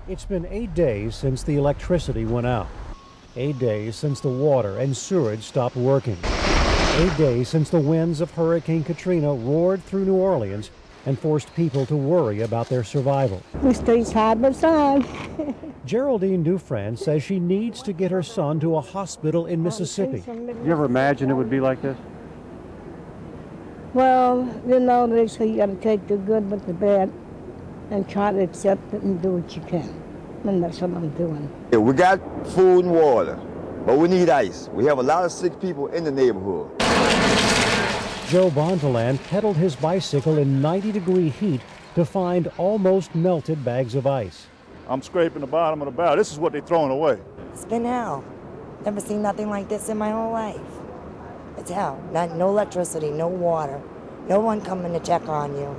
It's been 8 days since the electricity went out. 8 days since the water and sewage stopped working. 8 days since the winds of Hurricane Katrina roared through New Orleans and forced people to worry about their survival. We stay side by side. Geraldine Dufresne says she needs to get her son to a hospital in Mississippi. You ever imagine it would be like this? Well, you know, they say you got to take the good with the bad and try to accept it and do what you can. And that's what I'm doing. Yeah, we got food and water, but we need ice. We have a lot of sick people in the neighborhood. Joe Bonvillain pedaled his bicycle in 90-degree heat to find almost melted bags of ice. I'm scraping the bottom of the barrel. This is what they're throwing away. It's been hell. Never seen nothing like this in my whole life. It's hell. No electricity, no water, no one coming to check on you.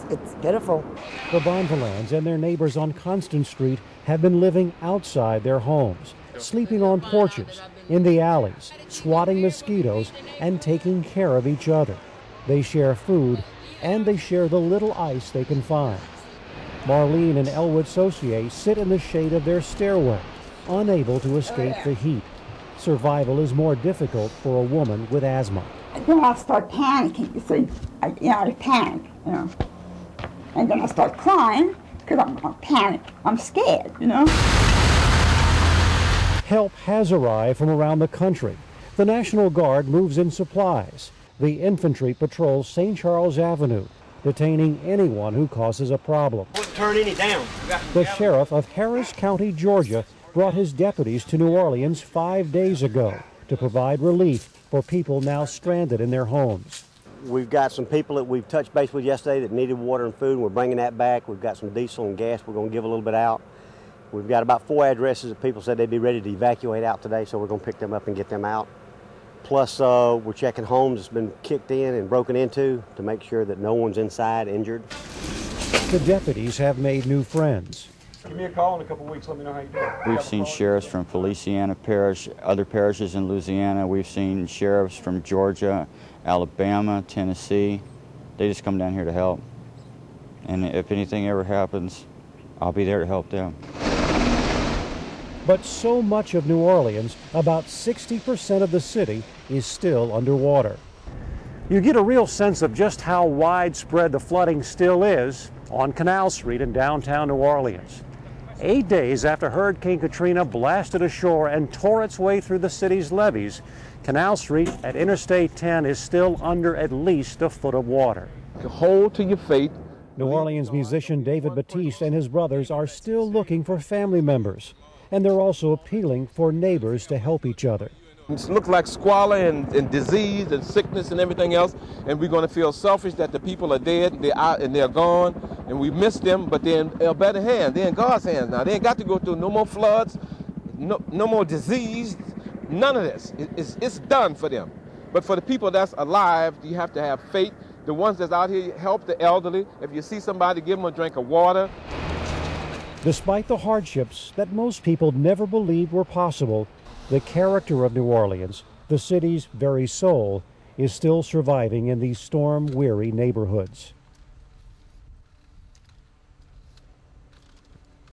It's pitiful. The Bonvillains and their neighbors on Constant Street have been living outside their homes, sleeping on porches, in the alleys, swatting mosquitoes, and taking care of each other. They share food, and they share the little ice they can find. Marlene and Elwood Saucier sit in the shade of their stairway, unable to escape the heat. Survival is more difficult for a woman with asthma. Then I start panicking, you see. I panic, you know. And then I start crying because I'm panic. I'm scared, you know. Help has arrived from around the country. The National Guard moves in supplies. The infantry patrols St. Charles Avenue, detaining anyone who causes a problem. Wouldn't turn any down. The sheriff of Harris County, Georgia, brought his deputies to New Orleans 5 days ago to provide relief for people now stranded in their homes. We've got some people that we've touched base with yesterday that needed water and food, and we're bringing that back. We've got some diesel and gas we're going to give a little bit out. We've got about 4 addresses that people said they'd be ready to evacuate out today, so we're going to pick them up and get them out. Plus, we're checking homes that's been kicked in and broken into to make sure that no one's inside injured. The deputies have made new friends. Give me a call in a couple of weeks. Let me know how you do. We've seen sheriffs from Feliciana Parish, other parishes in Louisiana. We've seen sheriffs from Georgia, Alabama, Tennessee. They just come down here to help. And if anything ever happens, I'll be there to help them. But so much of New Orleans, about 60% of the city, is still underwater. You get a real sense of just how widespread the flooding still is on Canal Street in downtown New Orleans. 8 days after Hurricane Katrina blasted ashore and tore its way through the city's levees, Canal Street at Interstate 10 is still under at least a foot of water. Hold to your faith. New Orleans musician David Batiste and his brothers are still looking for family members, and they're also appealing for neighbors to help each other. It looks like squalor and disease and sickness and everything else, and we're going to feel selfish that the people are dead, they're out and they're gone, and we miss them, but they're in a better hand. They're in God's hands now. They ain't got to go through no more floods, no more disease, none of this. It's done for them. But for the people that's alive, you have to have faith. The ones that's out here, help the elderly. If you see somebody, give them a drink of water. Despite the hardships that most people never believed were possible, the character of New Orleans, the city's very soul, is still surviving in these storm-weary neighborhoods.